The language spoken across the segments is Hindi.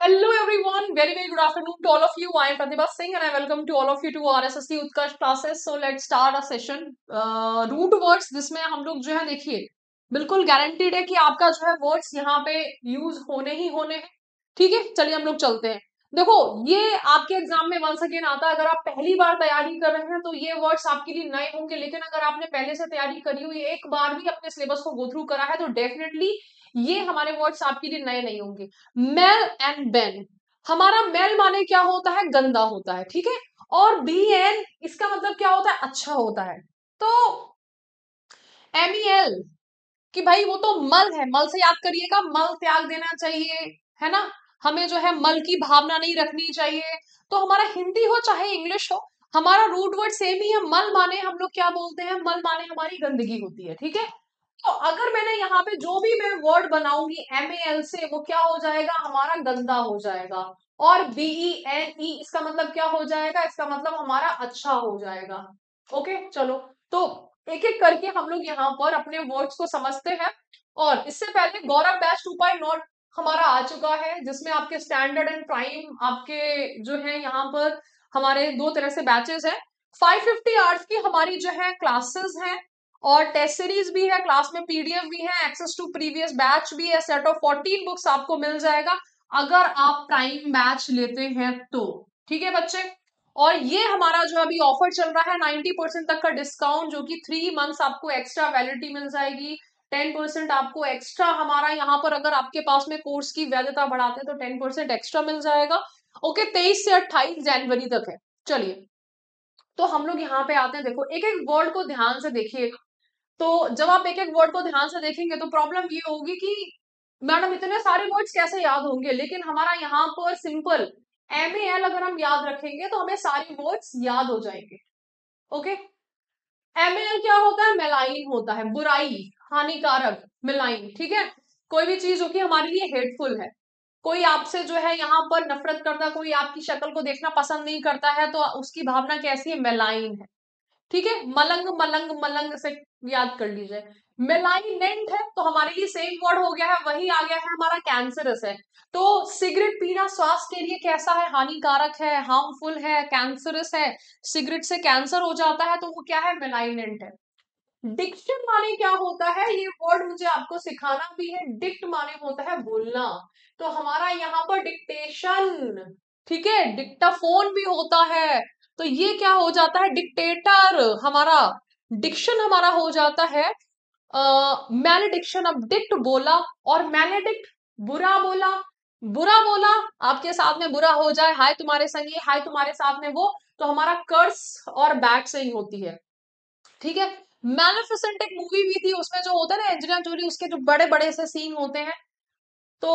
Hello everyone, very good afternoon to all of you. I am Pratibha Singh and I welcome to all of you to our SSC Utkarsh classes. So let's start a session. Root words जिसमें हम लोग जो है देखिए बिल्कुल गारंटीड है कि आपका जो है वर्ड्स यहाँ पे यूज होने ही होने हैं। ठीक है, चलिए हम लोग चलते हैं। देखो, ये आपके एग्जाम में वंस अगेन आता है। अगर आप पहली बार तैयारी कर रहे हैं तो ये वर्ड्स आपके लिए नए होंगे, लेकिन अगर आपने पहले से तैयारी करी हुई एक बार भी अपने सिलेबस को गो थ्रू करा है तो डेफिनेटली ये हमारे वर्ड्स आपके लिए नए नहीं होंगे। मेल एंड बेन, हमारा मेल माने क्या होता है, गंदा होता है, ठीक है। और बी एन इसका मतलब क्या होता है, अच्छा होता है। तो एम ई एल कि भाई वो तो मल है, मल से याद करिएगा, मल त्याग देना चाहिए, है ना। हमें जो है मल की भावना नहीं रखनी चाहिए। तो हमारा हिंदी हो चाहे इंग्लिश हो, हमारा रूट वर्ड सेम ही है। मल माने हम लोग क्या बोलते हैं, मल माने हमारी गंदगी होती है, ठीक है। तो अगर मैंने यहाँ पे जो भी मैं वर्ड बनाऊंगी एम ए एल से, वो क्या हो जाएगा, हमारा गंदा हो जाएगा। और बी ई एन ई इसका मतलब क्या हो जाएगा, इसका मतलब हमारा अच्छा हो जाएगा। ओके चलो, तो एक एक करके हम लोग यहाँ पर अपने वर्ड्स को समझते हैं। और इससे पहले गौरव बैच 2.0 हमारा आ चुका है, जिसमें आपके स्टैंडर्ड एंड प्राइम आपके जो है यहाँ पर हमारे दो तरह से बैचेस हैं। 550 आवर्स की हमारी जो है क्लासेस हैं, और टेस्ट सीरीज भी है, क्लास में पीडीएफ भी है, एक्सेस टू प्रीवियस बैच भी है, सेट ऑफ 14 बुक्स आपको मिल जाएगा अगर आप प्राइम बैच लेते हैं तो। ठीक है बच्चे, और ये हमारा जो अभी ऑफर चल रहा है 90% तक का डिस्काउंट, जो कि 3 मंथ्स आपको एक्स्ट्रा वैलिडिटी मिल जाएगी। 10% आपको एक्स्ट्रा हमारा यहाँ पर, अगर आपके पास में कोर्स की वैधता बढ़ाते हैं तो 10% एक्स्ट्रा मिल जाएगा। ओके, 23 से 28 जनवरी तक है। चलिए, तो हम लोग यहाँ पे आते हैं। देखो, एक एक वर्ड को ध्यान से देखिए। तो जब आप एक एक वर्ड को ध्यान से देखेंगे तो प्रॉब्लम ये होगी कि मैडम इतने सारे वर्ड्स कैसे याद होंगे, लेकिन हमारा यहाँ पर सिंपल एम ए एल अगर हम याद रखेंगे तो हमें सारे वर्ड्स याद हो जाएंगे। ओके, एम ए एल क्या होता है, मेलाइन होता है, बुराई, हानिकारक, मिलाइन, ठीक है। कोई भी चीज जो कि हमारे लिए हेटफुल है, कोई आपसे जो है यहाँ पर नफरत करता, कोई आपकी शक्ल को देखना पसंद नहीं करता है, तो उसकी भावना कैसी है, मेलाइन है, ठीक है। मलंग मलंग मलंग से याद कर लीजिए। मेलाइनेंट है तो हमारे लिए सेम वर्ड हो गया है, वही आ गया है हमारा कैंसरस है। तो सिगरेट पीना स्वास्थ्य के लिए कैसा है, हानिकारक है, हार्मफुल है, कैंसरस है। सिगरेट से कैंसर हो जाता है तो वो क्या है, मेलाइनेंट है। डिक्शन माने क्या होता है, ये वर्ड मुझे आपको सिखाना भी है। डिक्ट माने होता है बोलना, तो हमारा यहाँ पर डिक्टेशन, ठीक है। डिक्टाफोन भी होता है, तो ये क्या हो जाता है, डिक्टेटर। हमारा डिक्शन हमारा हो जाता है मैलेडिक्शन। अब डिक्ट बोला और मैलेडिक्ट बुरा बोला, बुरा बोला, आपके साथ में बुरा हो जाए, हाय तुम्हारे संग ये, हाय तुम्हारे साथ में वो, तो हमारा कर्स और बैड से ही होती है, ठीक है। मैलिफिसेंट एक मूवी भी थी, उसमें जो होता है ना एंजेलिना जोली, उसके जो बड़े बड़े से सीन होते हैं, तो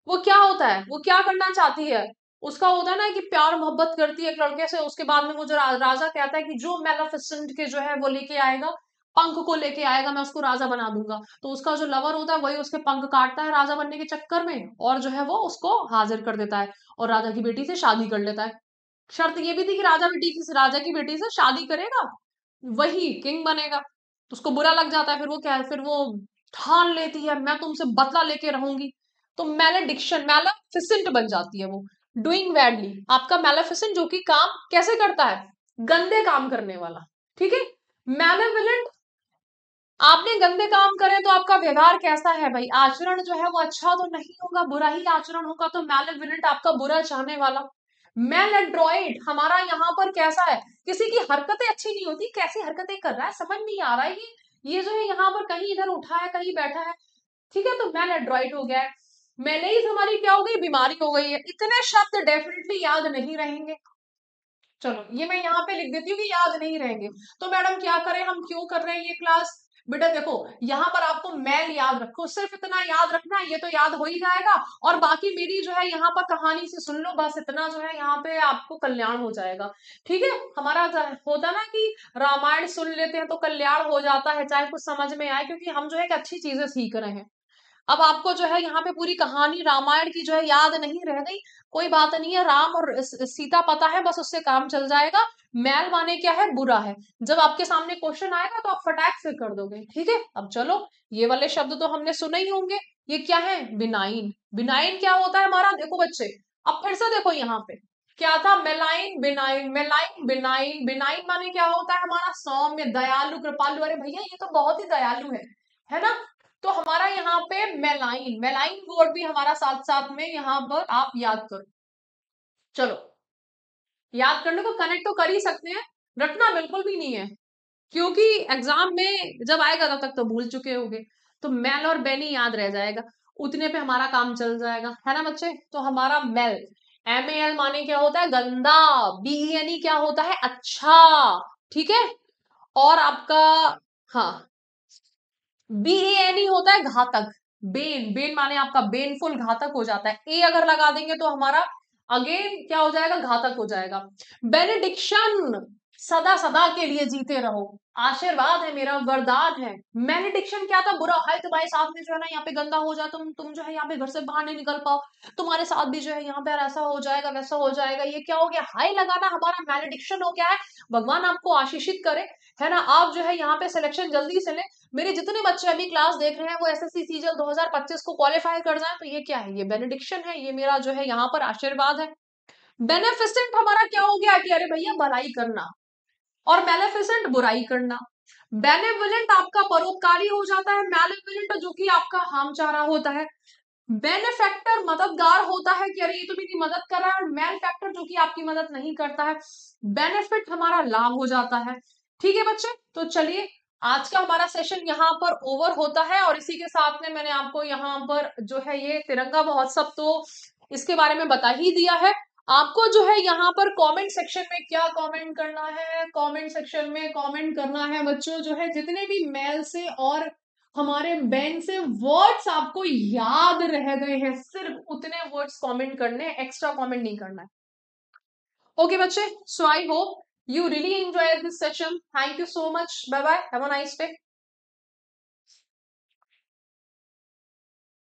वो क्या होता है, वो क्या करना चाहती है, उसका होता है ना कि प्यार मोहब्बत करती है एक लड़के से, उसके बाद में वो जो राजा कहता है कि जो मैलिफिसेंट के जो है वो लेके आएगा, पंख को लेके आएगा, मैं उसको राजा बना दूंगा। तो उसका जो लवर होता है वही उसके पंख काटता है राजा बनने के चक्कर में, और जो है वो उसको हाजिर कर देता है और राजा की बेटी से शादी कर लेता है। शर्त ये भी थी कि राजा की बेटी से शादी करेगा वही किंग बनेगा। तो उसको बुरा लग जाता है, फिर वो क्या है, फिर वो ठान लेती है मैं तुमसे बदला लेके रहूंगी। तो मैलेडिक्शन, मैलेफिसेंट बन जाती है वो, डूइंग बैडली। आपका मैलेफिसेंट जो कि काम कैसे करता है, गंदे काम करने वाला, ठीक है। मैलेवलेंट, आपने गंदे काम करे तो आपका व्यवहार कैसा है भाई, आचरण जो है वो अच्छा तो नहीं होगा, बुरा ही आचरण होगा, तो मैलेवलेंट आपका बुरा चाहने वाला। मैलेड्रॉइड हमारा यहाँ पर कैसा है, किसी की हरकतें अच्छी नहीं होती, कैसी हरकतें कर रहा है समझ नहीं आ रहा है, ये जो है यहाँ पर कहीं इधर उठा है कहीं बैठा है, ठीक है। तो मैलेड्रॉइड हो गया है। मेलेज हमारी क्या हो गई, बीमारी हो गई है। इतने शब्द डेफिनेटली याद नहीं रहेंगे। चलो, ये मैं यहाँ पे लिख देती हूँ कि याद नहीं रहेंगे। तो मैडम क्या करें, हम क्यों कर रहे हैं ये क्लास, बेटा देखो यहाँ पर आपको मैल याद रखो, सिर्फ इतना याद रखना, ये तो याद हो ही जाएगा। और बाकी मेरी जो है यहाँ पर कहानी से सुन लो, बस इतना जो है यहाँ पे आपको कल्याण हो जाएगा, ठीक है। हमारा होता ना कि रामायण सुन लेते हैं तो कल्याण हो जाता है, चाहे कुछ समझ में आए, क्योंकि हम जो है एक अच्छी चीजें सीख रहे हैं। अब आपको जो है यहाँ पे पूरी कहानी रामायण की जो है याद नहीं रह गई, कोई बात नहीं है, राम और सीता पता है, बस उससे काम चल जाएगा। मैल माने क्या है, बुरा है। जब आपके सामने क्वेश्चन आएगा तो आप फटाक से कर दोगे, ठीक है। अब चलो, ये वाले शब्द तो हमने सुने ही होंगे, ये क्या है? बिनाइन। बिनाइन क्या होता है हमारा? देखो बच्चे, अब फिर से देखो यहाँ पे क्या था? मेलाइन, बिनाइन, मेलाइन, बिनाइन। बिनाइन माने क्या होता है हमारा? सौम्य, दयालु, कृपालु। अरे भैया ये तो बहुत ही दयालु है ना? तो हमारा यहाँ पे मेलाइन, मेलाइन वर्ड भी हमारा साथ साथ में यहाँ पर आप याद करो। चलो, याद करने को कनेक्ट तो कर ही सकते हैं, रटना बिल्कुल भी नहीं है, क्योंकि एग्जाम में जब आएगा तब तक तो भूल चुके होगे। तो मेल और बेनी याद रह जाएगा, उतने पे हमारा काम चल जाएगा, है ना बच्चे? तो हमारा मेल, MEL माने क्या होता है? गंदा। BENE क्या होता है? अच्छा। ठीक है। और आपका, हाँ, BANE होता है घातक। बेन, बेन माने आपका बेनफुल, घातक हो जाता है। ए अगर लगा देंगे तो हमारा अगेन क्या हो जाएगा? घातक हो जाएगा। बेनेडिक्शन, सदा सदा के लिए जीते रहो, आशीर्वाद है मेरा, वरदान है। मैलेडिक्शन क्या था? बुरा हाल तुम्हारे साथ में जो है ना यहाँ पे गंदा हो जाए, तुम जो है यहाँ पे घर से बाहर नहीं निकल पाओ, तुम्हारे साथ भी जो है यहाँ पे ऐसा हो जाएगा, वैसा हो जाएगा। ये क्या हो गया? हाई लगाना हमारा मैलेडिक्शन हो गया है। भगवान आपको आशीषित करे, है ना? आप जो है यहाँ पे सिलेक्शन जल्दी से ले। मेरे जितने बच्चे अभी क्लास देख रहे हैं वो SSC सीजल 2025 को क्वालिफाई कर जाए, तो ये क्या है? ये बेनेडिक्शन है, ये मेरा जो है यहाँ पर आशीर्वाद है। बेनेफिसेंट हमारा क्या हो गया कि अरे भैया भलाई करना, और मेलेफिसेंट बुराई करना। बेनेवोलेंट आपका परोपकारी हो जाता है, मेलेवोलेंट जो कि आपका हामचारा होता है। बेनेफैक्टर मददगार होता है कि अरे ये तो मेरी मदद कर रहा है, और मेल फैक्टर जो कि आपकी मदद नहीं करता है। बेनिफिट हमारा लाभ हो जाता है। ठीक है बच्चे, तो चलिए आज का हमारा सेशन यहाँ पर ओवर होता है, और इसी के साथ में मैंने आपको यहाँ पर जो है ये तिरंगा महोत्सव तो इसके बारे में बता ही दिया है। आपको जो है यहाँ पर कमेंट सेक्शन में क्या कमेंट करना है? कमेंट सेक्शन में कमेंट करना है बच्चों जो है जितने भी मेल से और हमारे बैंक से वर्ड्स आपको याद रह गए हैं, सिर्फ उतने वर्ड्स कमेंट करने हैं, एक्स्ट्रा कमेंट नहीं करना है। ओके बच्चे, so I hope you really enjoyed this session. Thank you so much. Bye bye. Have a nice day.